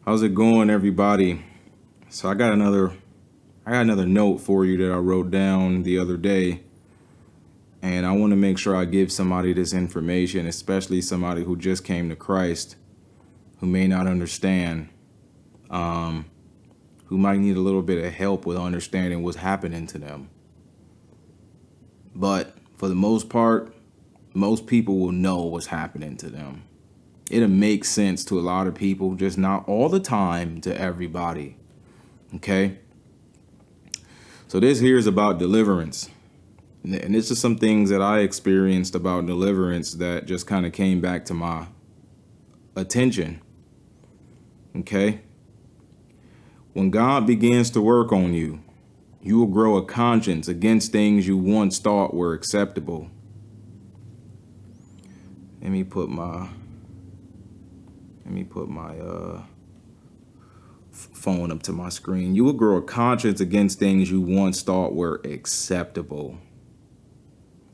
How's it going, everybody? So I got another note for you that I wrote down the other day, and I want to make sure I give somebody this information, especially somebody who just came to Christ, who may not understand, who might need a little bit of help with understanding what's happening to them. But for the most part, most people will know what's happening to them. It'll make sense to a lot of people, just not all the time to everybody. Okay? So this here is about deliverance. And this is some things that I experienced about deliverance that just kind of came back to my attention. Okay? When God begins to work on you, you will grow a conscience against things you once thought were acceptable. Let me put my phone up to my screen. You will grow a conscience against things you once thought were acceptable.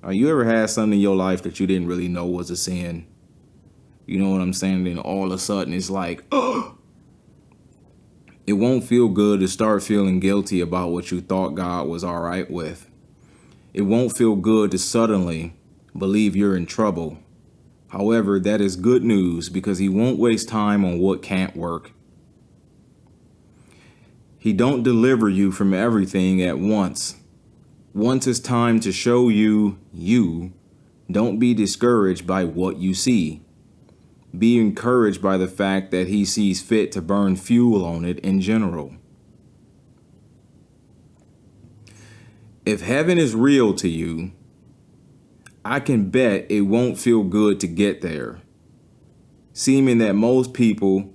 You ever had something in your life that you didn't really know was a sin? You know what I'm saying? Then all of a sudden it's like, oh! It won't feel good to start feeling guilty about what you thought God was all right with. It won't feel good to suddenly believe you're in trouble. However, that is good news because he won't waste time on what can't work. He don't deliver you from everything at once. Once it's time to show you, don't be discouraged by what you see. Be encouraged by the fact that he sees fit to burn fuel on it in general. If heaven is real to you, I can bet it won't feel good to get there, seeming that most people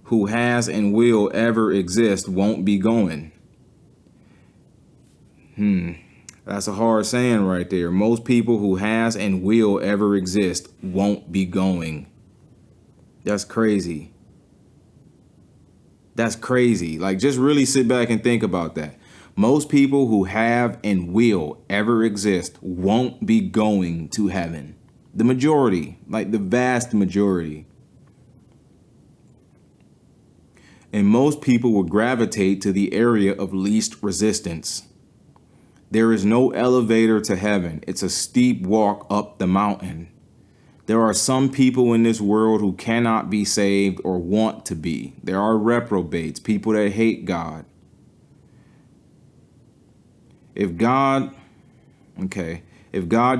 who has and will ever exist won't be going. That's a hard saying right there. Most people who has and will ever exist won't be going. That's crazy. That's crazy. Like, just really sit back and think about that. Most people who have and will ever exist won't be going to heaven. The majority, like the vast majority. And most people will gravitate to the area of least resistance. There is no elevator to heaven. It's a steep walk up the mountain. There are some people in this world who cannot be saved or want to be. There are reprobates, people that hate God. If God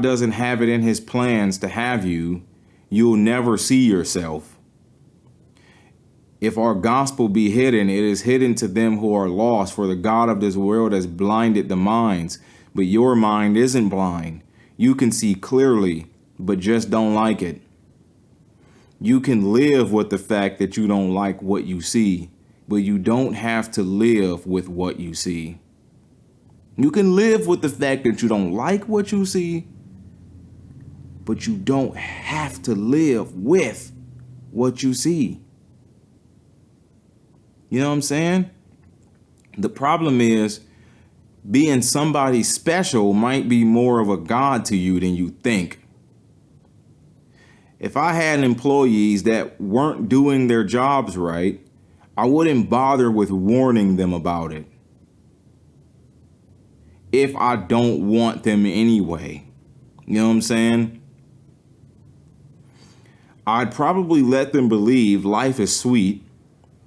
doesn't have it in his plans to have you, you'll never see yourself. If our gospel be hidden, it is hidden to them who are lost, for the God of this world has blinded the minds. But your mind isn't blind. You can see clearly, but just don't like it. You can live with the fact that you don't like what you see, but you don't have to live with what you see. You can live with the fact that you don't like what you see, but you don't have to live with what you see. You know what I'm saying? The problem is being somebody special might be more of a god to you than you think. If I had employees that weren't doing their jobs right, I wouldn't bother with warning them about it. If I don't want them anyway. You know what I'm saying? I'd probably let them believe life is sweet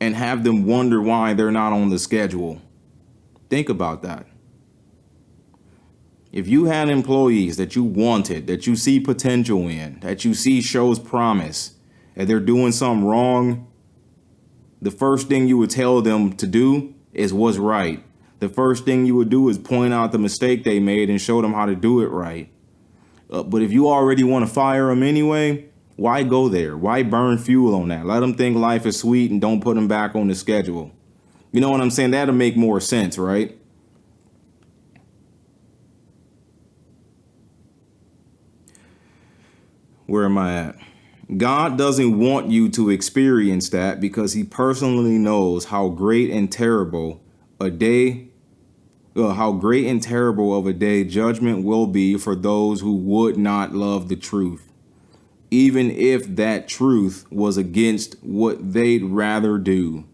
and have them wonder why they're not on the schedule. Think about that. If you had employees that you wanted, that you see potential in, that you see shows promise, and they're doing something wrong, the first thing you would tell them to do is what's right. The first thing you would do is point out the mistake they made and show them how to do it right. But if you already want to fire them anyway, why go there? Why burn fuel on that? Let them think life is sweet and don't put them back on the schedule. You know what I'm saying? That'll make more sense, right? Where am I at? God doesn't want you to experience that because he personally knows how great and terrible of a day judgment will be for those who would not love the truth, even if that truth was against what they'd rather do.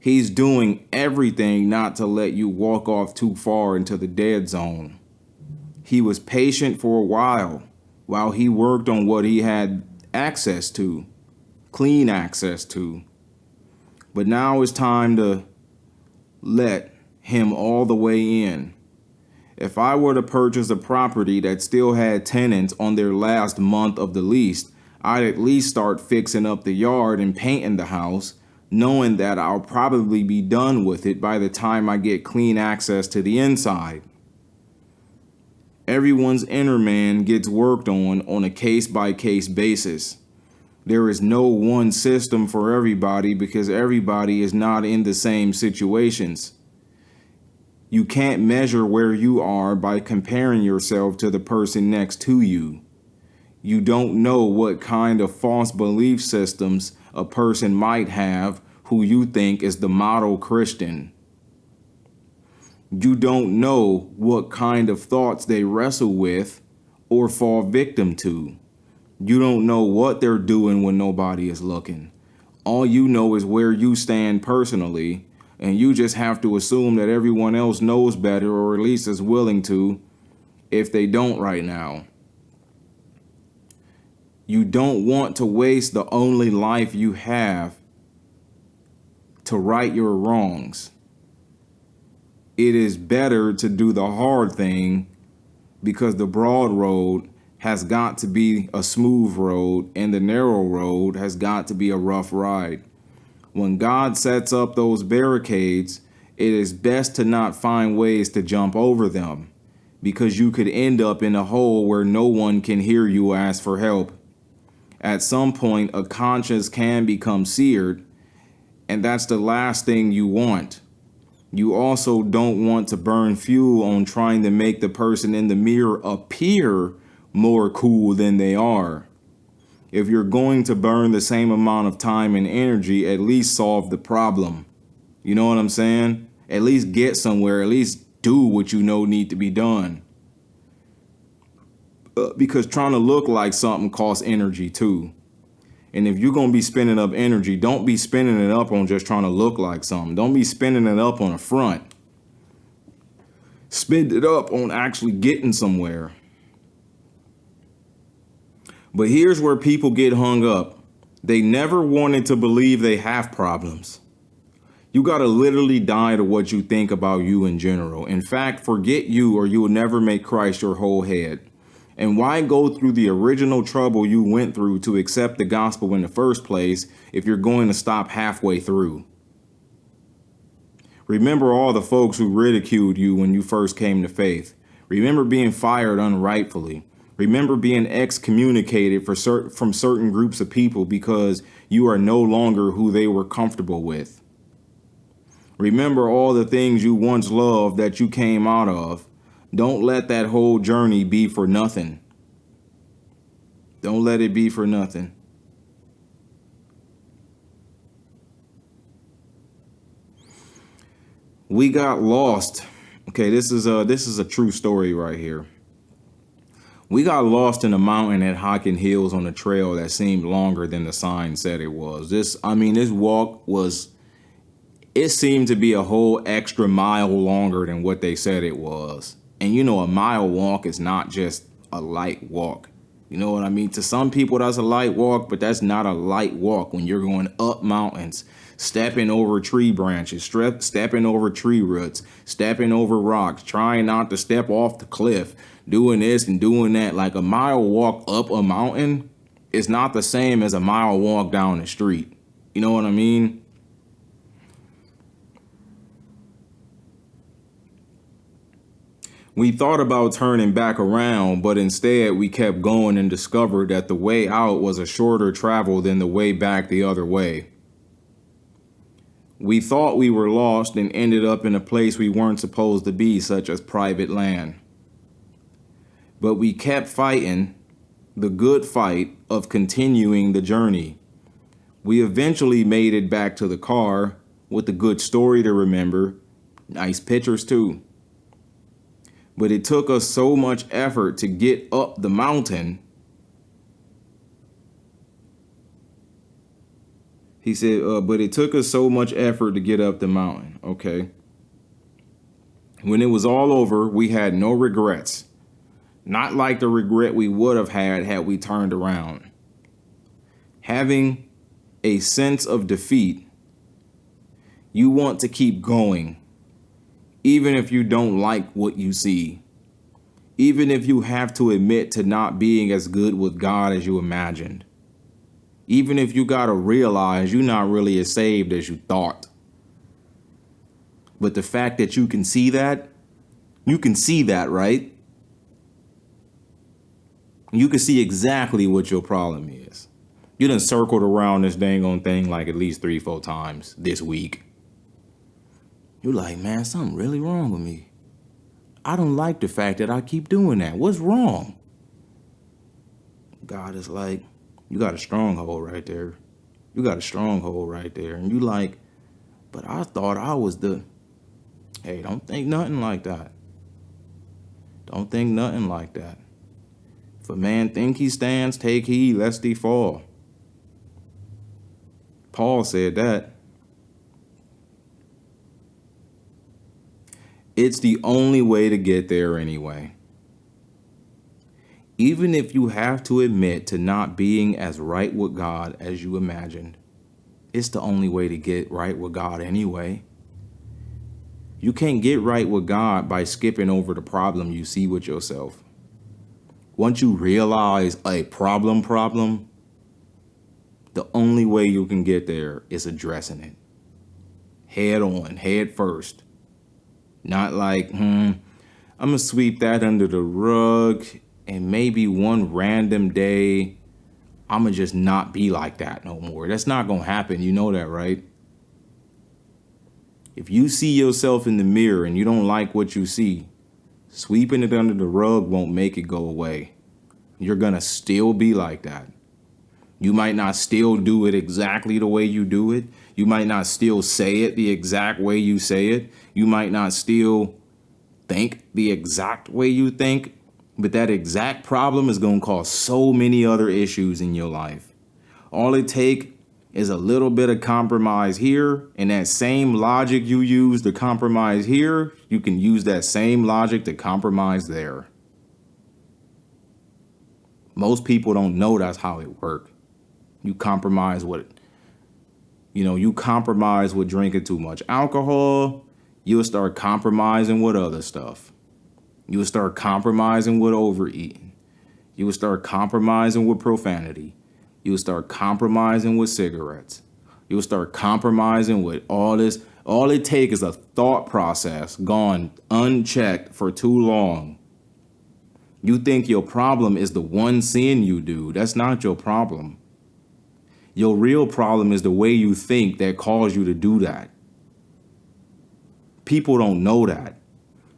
He's doing everything not to let you walk off too far into the dead zone. He was patient for a while he worked on what he had access to, clean access to. But now it's time to let him all the way in. If I were to purchase a property that still had tenants on their last month of the lease, I'd at least start fixing up the yard and painting the house, knowing that I'll probably be done with it by the time I get clean access to the inside. Everyone's inner man gets worked on a case-by-case basis. There is no one system for everybody because everybody is not in the same situations. You can't measure where you are by comparing yourself to the person next to you. You don't know what kind of false belief systems a person might have who you think is the model Christian. You don't know what kind of thoughts they wrestle with or fall victim to. You don't know what they're doing when nobody is looking. All you know is where you stand personally, and you just have to assume that everyone else knows better, or at least is willing to, if they don't right now. You don't want to waste the only life you have to right your wrongs. It is better to do the hard thing because the broad road has got to be a smooth road and the narrow road has got to be a rough ride. When God sets up those barricades, it is best to not find ways to jump over them because you could end up in a hole where no one can hear you ask for help. At some point, a conscience can become seared, and that's the last thing you want. You also don't want to burn fuel on trying to make the person in the mirror appear more cool than they are. If you're going to burn the same amount of time and energy, at least solve the problem. You know what I'm saying? At least get somewhere, at least do what you know need to be done. Because trying to look like something costs energy too. And if you're going to be spending up energy, don't be spending it up on just trying to look like something. Don't be spending it up on a front. Spend it up on actually getting somewhere. But here's where people get hung up. They never wanted to believe they have problems. You got to literally die to what you think about you in general. In fact, forget you or you will never make Christ your whole head. And why go through the original trouble you went through to accept the gospel in the first place if you're going to stop halfway through? Remember all the folks who ridiculed you when you first came to faith. Remember being fired unrightfully. Remember being excommunicated from certain groups of people because you are no longer who they were comfortable with. Remember all the things you once loved that you came out of. Don't let that whole journey be for nothing. Don't let it be for nothing. We got lost. Okay, this is a true story right here. We got lost in a mountain at Hocking Hills on a trail that seemed longer than the sign said it was. This walk it seemed to be a whole extra mile longer than what they said it was. And you know, a mile walk is not just a light walk. You know what I mean? To some people, that's a light walk, but that's not a light walk when you're going up mountains, stepping over tree branches, stepping over tree roots, stepping over rocks, trying not to step off the cliff, doing this and doing that. Like a mile walk up a mountain is not the same as a mile walk down the street. You know what I mean? We thought about turning back around, but instead we kept going and discovered that the way out was a shorter travel than the way back the other way. We thought we were lost and ended up in a place we weren't supposed to be, such as private land. But we kept fighting the good fight of continuing the journey. We eventually made it back to the car with a good story to remember, nice pictures too. But it took us so much effort to get up the mountain. He said, but it took us so much effort to get up the mountain. Okay. When it was all over, we had no regrets. Not like the regret we would have had we turned around. Having a sense of defeat, you want to keep going, even if you don't like what you see. Even if you have to admit to not being as good with God as you imagined. Even if you got to realize you're not really as saved as you thought. But the fact that you can see that, right? You can see exactly what your problem is. You done circled around this dang on thing like at least 3-4 times this week. You're like, man, something really wrong with me. I don't like the fact that I keep doing that. What's wrong? God is like, you got a stronghold right there. You got a stronghold right there. And you like, but I thought I was hey, don't think nothing like that. Don't think nothing like that. If a man think he stands, take heed lest he fall. Paul said that. It's the only way to get there anyway. Even if you have to admit to not being as right with God as you imagined, it's the only way to get right with God anyway. You can't get right with God by skipping over the problem you see with yourself. Once you realize a problem, the only way you can get there is addressing it. Head on, head first. Not like, I'm going to sweep that under the rug and maybe one random day I'm going to just not be like that no more. That's not going to happen. You know that, right? If you see yourself in the mirror and you don't like what you see, sweeping it under the rug won't make it go away. You're going to still be like that. You might not still do it exactly the way you do it. You might not still say it the exact way you say it. You might not still think the exact way you think. But that exact problem is going to cause so many other issues in your life. All it takes is a little bit of compromise here, and that same logic you use to compromise here, you can use that same logic to compromise there. Most people don't know that's how it works. You compromise with drinking too much alcohol. You'll start compromising with other stuff. You'll start compromising with overeating. You will start compromising with profanity. You will start compromising with cigarettes. You will start compromising with all this. All it takes is a thought process gone unchecked for too long. You think your problem is the one sin you do. That's not your problem. Your real problem is the way you think that caused you to do that. People don't know that.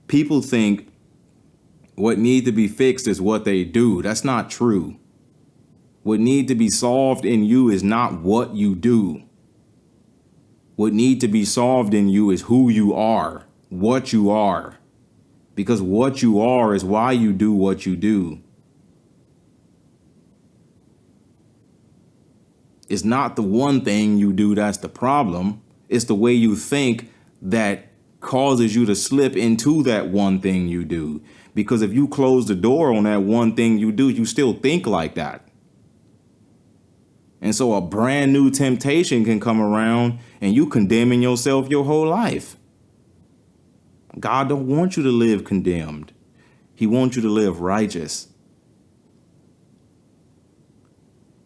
People think what needs to be fixed is what they do. That's not true. What needs to be solved in you is not what you do. What needs to be solved in you is who you are, what you are. Because what you are is why you do what you do. It's not the one thing you do that's the problem. It's the way you think that causes you to slip into that one thing you do. Because if you close the door on that one thing you do, you still think like that. And so a brand new temptation can come around and you condemning yourself your whole life. God don't want you to live condemned. He wants you to live righteous.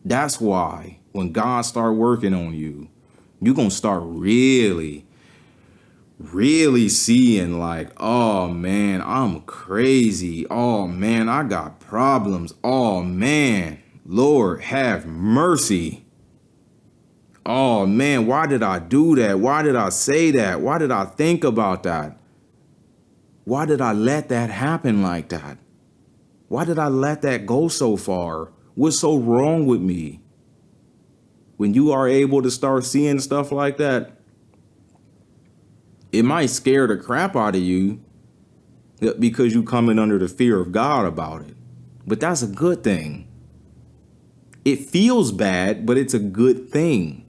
That's why when God start working on you, you're going to start really seeing like, oh man, I'm crazy. Oh man, I got problems. Oh man, Lord, have mercy. Oh man, why did I do that? Why did I say that? Why did I think about that? Why did I let that happen like that? Why did I let that go so far? What's so wrong with me? When you are able to start seeing stuff like that, it might scare the crap out of you because you coming under the fear of God about it. But that's a good thing. It feels bad, but it's a good thing.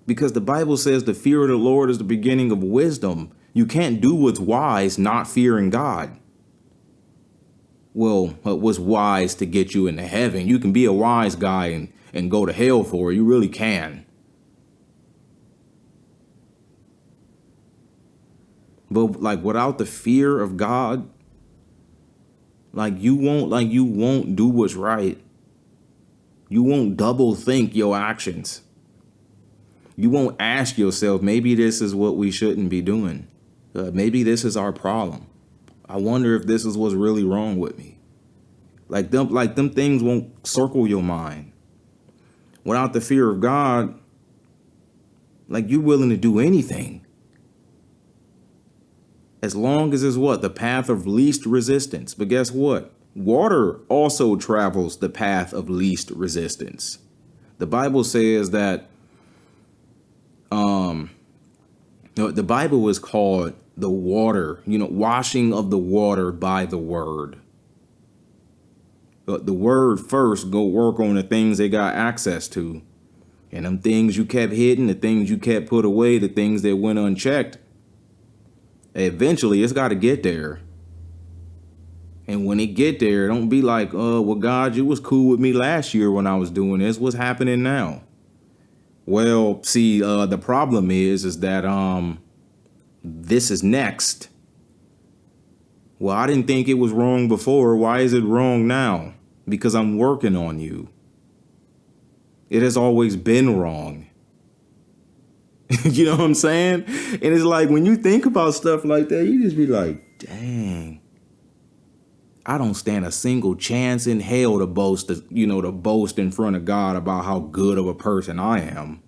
Because the Bible says the fear of the Lord is the beginning of wisdom. You can't do what's wise not fearing God. Well, what's wise to get you into heaven? You can be a wise guy and go to hell for it. You really can. But like without the fear of God, you won't do what's right. You won't double think your actions. You won't ask yourself, maybe this is what we shouldn't be doing. Maybe this is our problem. I wonder if this is what's really wrong with me. Like them things won't circle your mind. Without the fear of God, you're willing to do anything. As long as it's the path of least resistance. But guess what? Water also travels the path of least resistance. The Bible says that the Bible is called the water, washing of the water by the word. But the word first go work on the things they got access to. And them things you kept hidden, the things you kept put away, the things that went unchecked. Eventually, it's got to get there. And when it get there, don't be like, well, God, you was cool with me last year when I was doing this. What's happening now? Well, see, the problem is that this is next. Well, I didn't think it was wrong before. Why is it wrong now? Because I'm working on you. It has always been wrong. You know what I'm saying? And it's like when you think about stuff like that, you just be like, dang, I don't stand a single chance in hell to boast, to boast in front of God about how good of a person I am.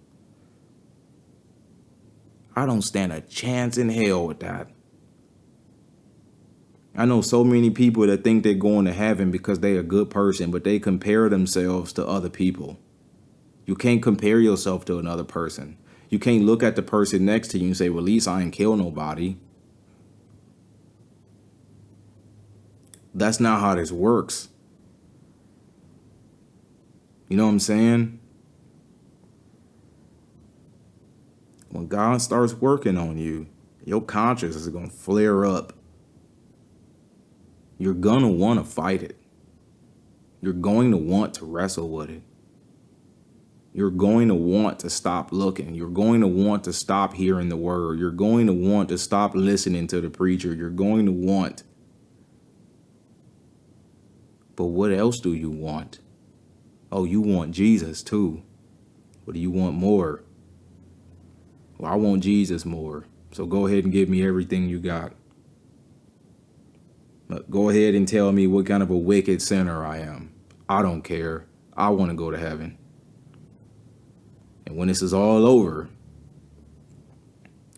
I don't stand a chance in hell with that. I know so many people that think they're going to heaven because they're a good person, but they compare themselves to other people. You can't compare yourself to another person. You can't look at the person next to you and say, well, at least I ain't kill nobody. That's not how this works. You know what I'm saying? When God starts working on you, your conscience is going to flare up. You're going to want to fight it. You're going to want to wrestle with it. You're going to want to stop looking. You're going to want to stop hearing the word. You're going to want to stop listening to the preacher. You're going to want. But what else do you want? Oh, you want Jesus too. What do you want more? Well, I want Jesus more. So go ahead and give me everything you got. But go ahead and tell me what kind of a wicked sinner I am. I don't care. I want to go to heaven. And when this is all over,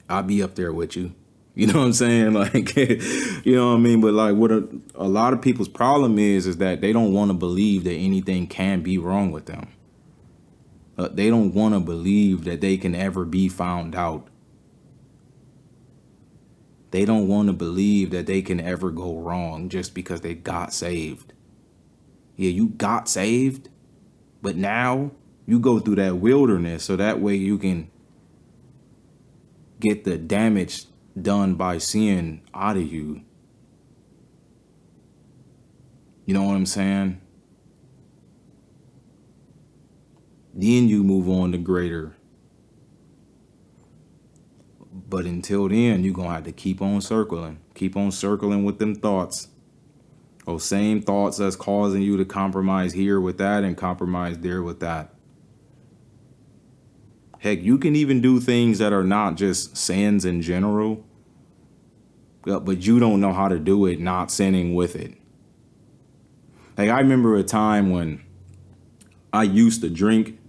I'll be up there with you. You know what I'm saying? You know what I mean? But what a lot of people's problem is that they don't want to believe that anything can be wrong with them. They don't want to believe that they can ever be found out. They don't want to believe that they can ever go wrong just because they got saved. Yeah, you got saved, but now you go through that wilderness so that way you can get the damage done by sin out of you. You know what I'm saying? Then you move on to greater. But until then, you're going to have to keep on circling. Keep on circling with them thoughts. Those same thoughts that's causing you to compromise here with that and compromise there with that. Heck, you can even do things that are not just sins in general, but you don't know how to do it, not sinning with it. I remember a time when I used to drink,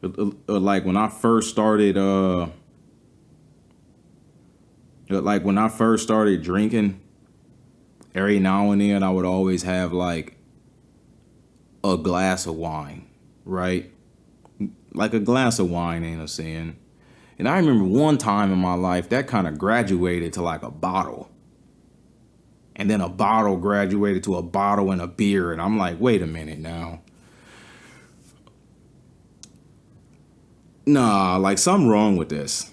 when I first started, when I first started drinking, every now and then I would always have a glass of wine, right? A glass of wine ain't a sin. And I remember one time in my life that kind of graduated to a bottle. And then a bottle graduated to a bottle and a beer. And I'm like, wait a minute now. Nah, like something wrong with this.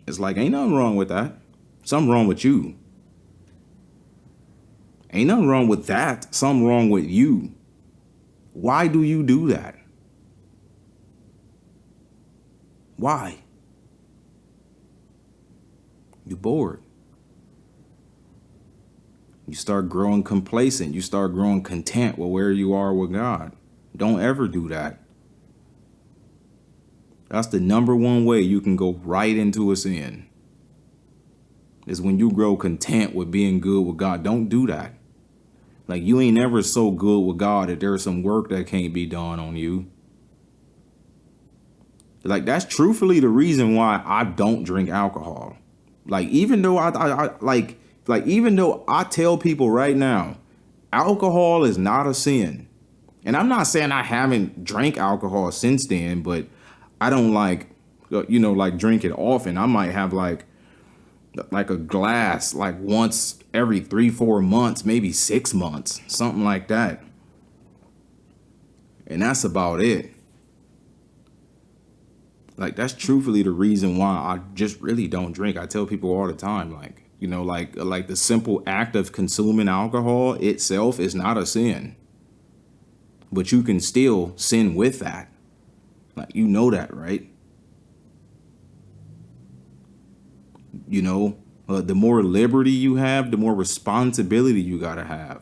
It's like, ain't nothing wrong with that. Something wrong with you. Ain't nothing wrong with that. Something wrong with you. Why do you do that? Why? You're bored. You start growing complacent. You start growing content with where you are with God. Don't ever do that. That's the number one way you can go right into a sin. Is when you grow content with being good with God. Don't do that. Like, you ain't never so good with God that there's some work that can't be done on you. Like, that's truthfully the reason why I don't drink alcohol. Like, even though even though I tell people right now, alcohol is not a sin. And I'm not saying I haven't drank alcohol since then, but I don't like drink it often. I might have like a glass like once every 3-4 months, maybe 6 months, something like that. And that's about it. Like, that's truthfully the reason why I just really don't drink. I tell people all the time, like the simple act of consuming alcohol itself is not a sin. But you can still sin with that. Like, you know that, right? The more liberty you have, the more responsibility you gotta have.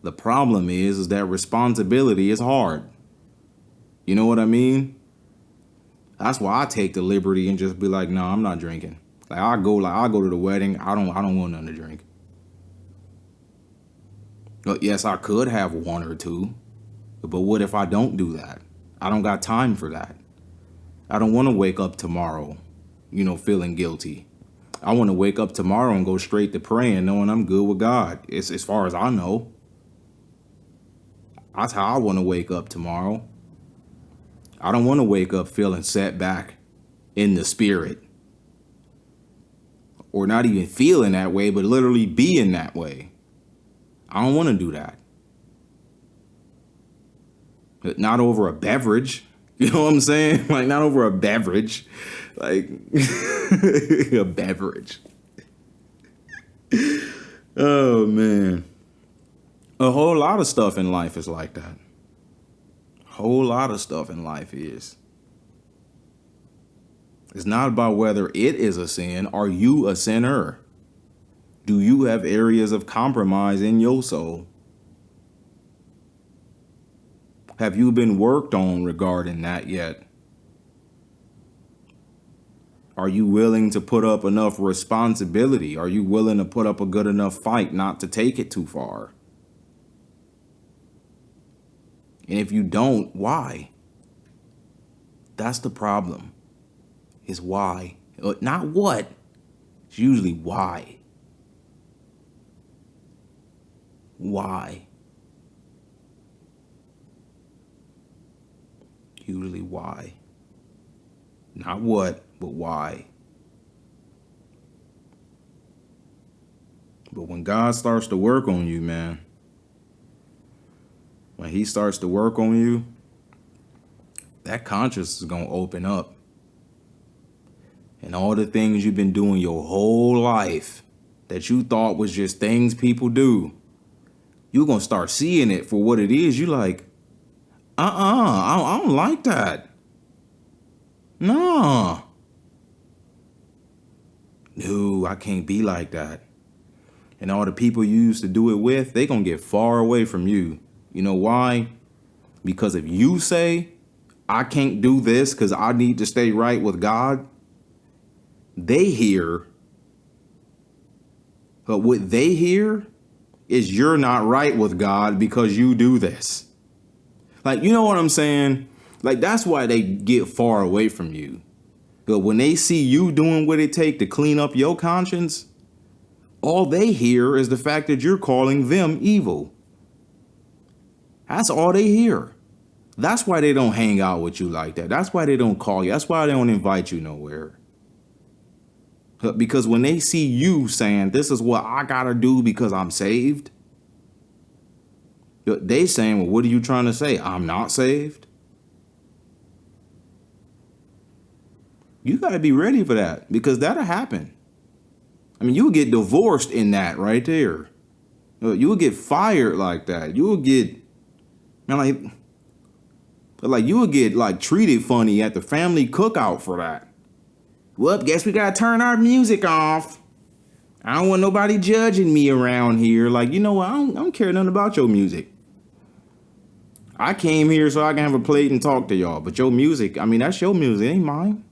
The problem is that responsibility is hard. You know what I mean? That's why I take the liberty and just be like, no, I'm not drinking. I'll go to the wedding. I don't want nothing to drink. But yes, I could have 1 or 2. But what if I don't do that? I don't got time for that. I don't want to wake up tomorrow, feeling guilty. I want to wake up tomorrow and go straight to praying, knowing I'm good with God. It's as far as I know. That's how I want to wake up tomorrow. I don't want to wake up feeling set back in the spirit. Or not even feeling that way, but literally being that way. I don't want to do that. Not over a beverage. You know what I'm saying? Like, not over a beverage. Like, a beverage. Oh, man. A whole lot of stuff in life is like that. Whole lot of stuff in life is. It's not about whether it is a sin. Are you a sinner? Do you have areas of compromise in your soul? Have you been worked on regarding that yet? Are you willing to put up enough responsibility? Are you willing to put up a good enough fight not to take it too far? And if you don't, why? That's the problem. Is why. Not what. It's usually why. Why? Usually why. Not what, but why. But when God starts to work on you, man, when he starts to work on you, that conscience is going to open up. And all the things you've been doing your whole life that you thought was just things people do, you're going to start seeing it for what it is. You like, I don't like that. No, I can't be like that. And all the people you used to do it with, they going to get far away from you. You know why? Because if you say, I can't do this because I need to stay right with God, they hear, but what they hear is you're not right with God because you do this. Like, you know what I'm saying? Like, that's why they get far away from you. But when they see you doing what it takes to clean up your conscience, all they hear is the fact that you're calling them evil. That's all they hear. That's why they don't hang out with you like that. That's why they don't call you. That's why they don't invite you nowhere. Because when they see you saying, this is what I gotta do because I'm saved, they saying, well, what are you trying to say? I'm not saved? You got to be ready for that because that'll happen. I mean, you'll get divorced in that right there. You'll get fired like that. You'll get, man, like you will get like treated funny at the family cookout for that. Well, guess we gotta turn our music off. I don't want nobody judging me around here. Like, you know what? I don't care nothing about your music. I came here so I can have a plate and talk to y'all. But your music, I mean, that's your music, it ain't mine.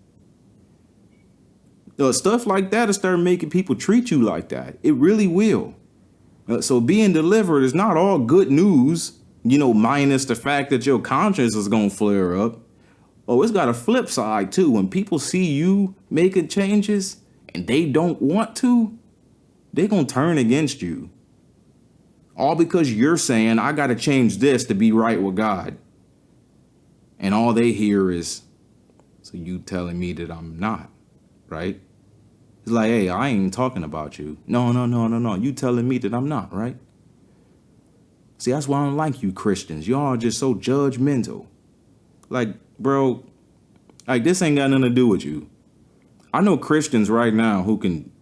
Stuff like that will start making people treat you like that. It really will. So being delivered is not all good news, minus the fact that your conscience is going to flare up. Oh, it's got a flip side too. When people see you making changes and they don't want to, they're going to turn against you. All because you're saying, I got to change this to be right with God. And all they hear is, so you telling me that I'm not, right? It's like, hey, I ain't talking about you. No. You telling me that I'm not, right? See, that's why I don't like you Christians. Y'all are just so judgmental. Like, bro, like this ain't got nothing to do with you. I know Christians right now who can,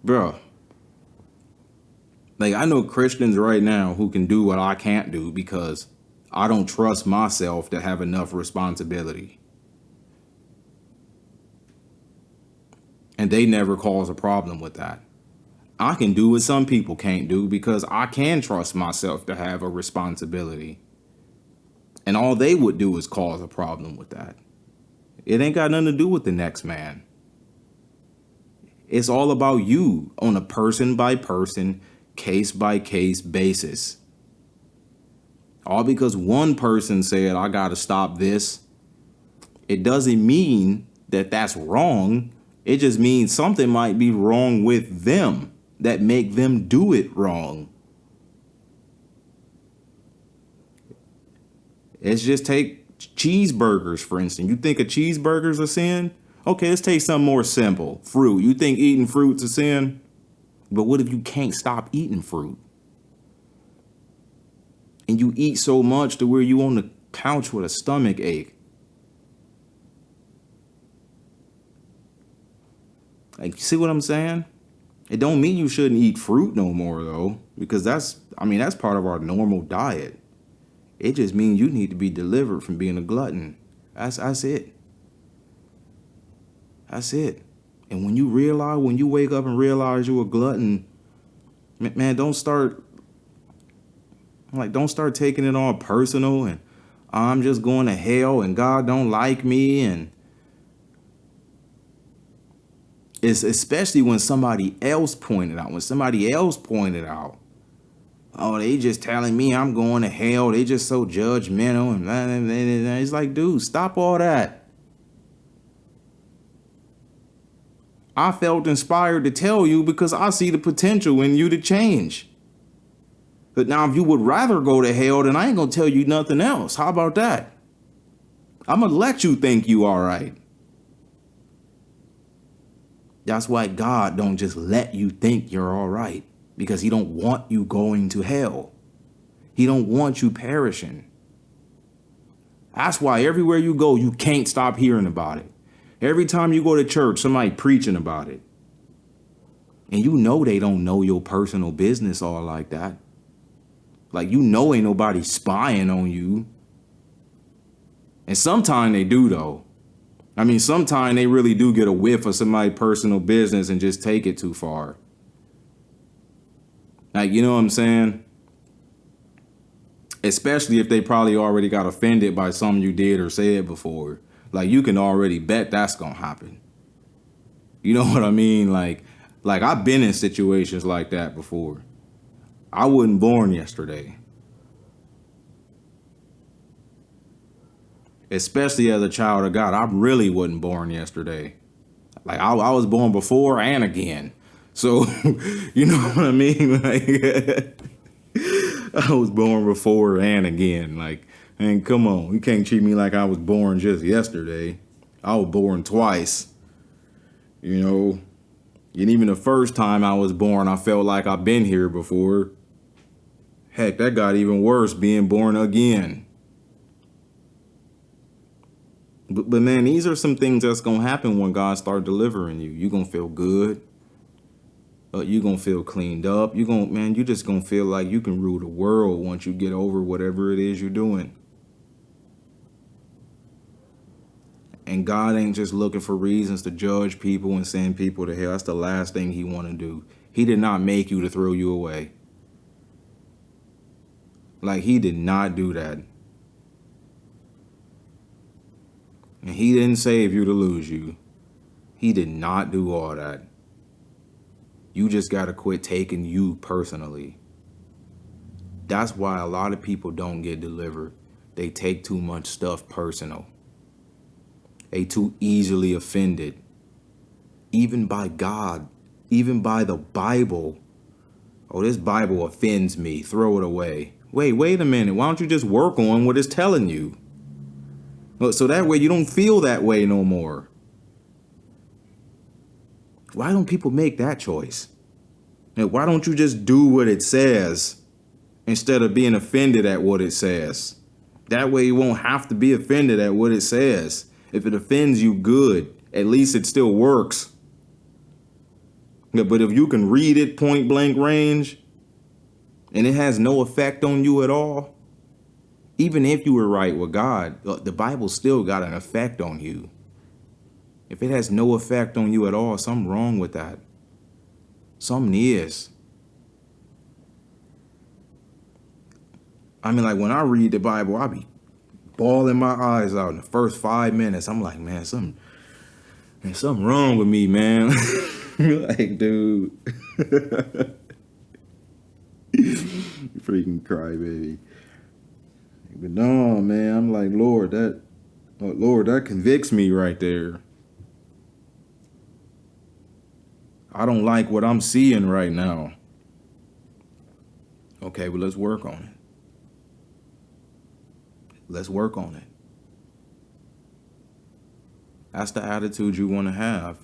bro. Like, I know Christians right now who can do what I can't do because I don't trust myself to have enough responsibility. And they never cause a problem with that. I can do what some people can't do because I can trust myself to have a responsibility. And all they would do is cause a problem with that. It ain't got nothing to do with the next man. It's all about you on a person by person, case by case basis. All because one person said, I got to stop this. It doesn't mean that that's wrong. It just means something might be wrong with them that make them do it wrong. Let's just take cheeseburgers, for instance. You think a cheeseburger's a sin? Okay, let's take something more simple. Fruit. You think eating fruit's a sin? But what if you can't stop eating fruit? And you eat so much to where you on the couch with a stomach ache. Like, see what I'm saying? It don't mean you shouldn't eat fruit no more, though, because that's part of our normal diet. It just means you need to be delivered from being a glutton. That's it. That's it. And when you wake up and realize you're a glutton, man, don't start taking it all personal and I'm just going to hell and God don't like me. And it's especially when somebody else pointed out, oh, they just telling me I'm going to hell. They just so judgmental. And it's like, dude, stop all that. I felt inspired to tell you because I see the potential in you to change. But now if you would rather go to hell, then I ain't going to tell you nothing else. How about that? I'm going to let you think you all right. That's why God don't just let you think you're all right, because he don't want you going to hell. He don't want you perishing. That's why everywhere you go, you can't stop hearing about it. Every time you go to church, somebody preaching about it. And you know they don't know your personal business all like that. Like, you know ain't nobody spying on you. And sometimes they do, though. I mean, sometimes they really do get a whiff of somebody's personal business and just take it too far. Like, you know what I'm saying? Especially if they probably already got offended by something you did or said before. Like, you can already bet that's going to happen. You know what I mean? Like I've been in situations like that before. I wasn't born yesterday. Especially as a child of God, I really wasn't born yesterday. Like, I was born before and again. So, you know what I mean? Like, I was born before and again. Like, and come on, you can't treat me like I was born just yesterday. I was born twice, you know. And even the first time I was born, I felt like I've been here before. Heck, that got even worse being born again. But man, these are some things that's gonna happen when God start delivering you. You gonna feel good. You gonna feel cleaned up. You just gonna feel like you can rule the world once you get over whatever it is you're doing. And God ain't just looking for reasons to judge people and send people to hell. That's the last thing he want to do. He did not make you to throw you away. Like, he did not do that. And he didn't save you to lose you. He did not do all that. You just got to quit taking you personally. That's why a lot of people don't get delivered. They take too much stuff personal. They too easily offended. Even by God. Even by the Bible. Oh, this Bible offends me. Throw it away. Wait a minute. Why don't you just work on what it's telling you? So that way you don't feel that way no more. Why don't people make that choice? Why don't you just do what it says instead of being offended at what it says? That way you won't have to be offended at what it says. If it offends you, good. At least it still works. But if you can read it point blank range and it has no effect on you at all, even if you were right with God, the Bible still got an effect on you. If it has no effect on you at all, something wrong with that. Something is. I mean, like when I read the Bible, I be bawling my eyes out in the first 5 minutes. I'm like, man, something wrong with me, man. Like, dude. Freaking crybaby. But no, man, I'm like, Lord, that convicts me right there. I don't like what I'm seeing right now. Okay, but let's work on it. Let's work on it. That's the attitude you want to have.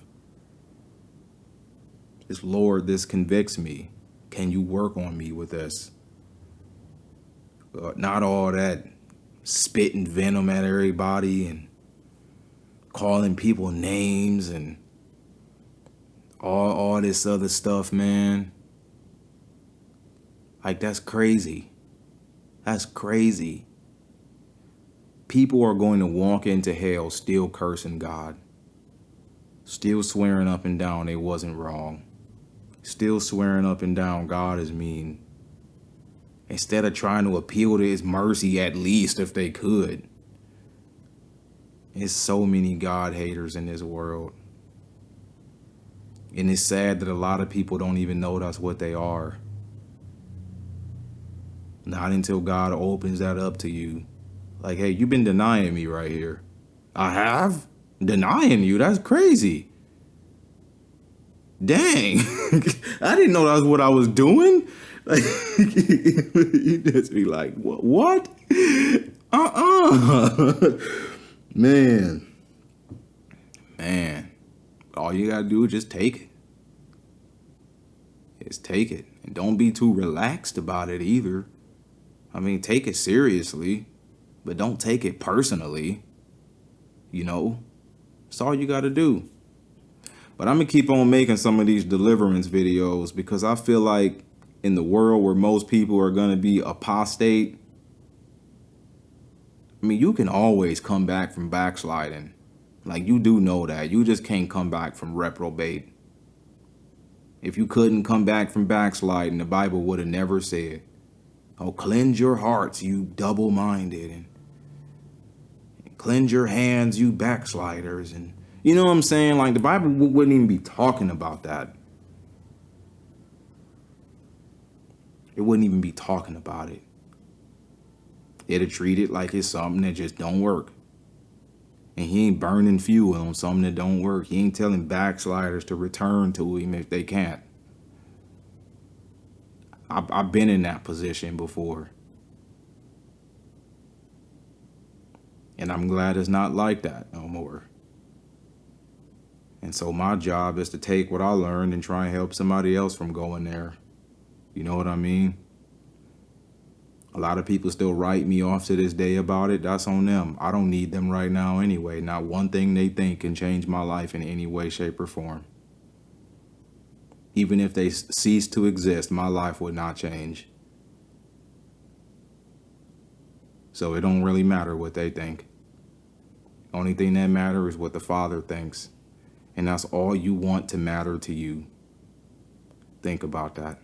It's, Lord, this convicts me. Can you work on me with this? Not all that spitting venom at everybody and calling people names and all this other stuff, man. Like, that's crazy. That's crazy. People are going to walk into hell still cursing God. Still swearing up and down they wasn't wrong. Still swearing up and down God is mean. Instead of trying to appeal to his mercy, at least if they could. There's so many God haters in this world. And it's sad that a lot of people don't even know that's what they are. Not until God opens that up to you. Like, hey, you've been denying me right here. I have? Denying you? That's crazy. Dang. I didn't know that was what I was doing. Like, you just be like, what? Man. All you gotta do is just take it. Just take it. And don't be too relaxed about it either. I mean, take it seriously, but don't take it personally. You know, that's all you gotta do. But I'm gonna keep on making some of these deliverance videos because I feel like in the world where most people are gonna be apostate, I mean, you can always come back from backsliding. Like, you do know that. You just can't come back from reprobate. If you couldn't come back from backsliding, the Bible would have never said, oh, cleanse your hearts, you double-minded, and cleanse your hands, you backsliders. And you know what I'm saying? Like, the Bible wouldn't even be talking about that. It wouldn't even be talking about it. It'll treat it like it's something that just don't work. And he ain't burning fuel on something that don't work. He ain't telling backsliders to return to him if they can't. I've been in that position before. And I'm glad it's not like that no more. And so my job is to take what I learned and try and help somebody else from going there. You know what I mean? A lot of people still write me off to this day about it. That's on them. I don't need them right now anyway. Not one thing they think can change my life in any way, shape, or form. Even if they cease to exist, my life would not change. So it don't really matter what they think. Only thing that matters is what the Father thinks. And that's all you want to matter to you. Think about that.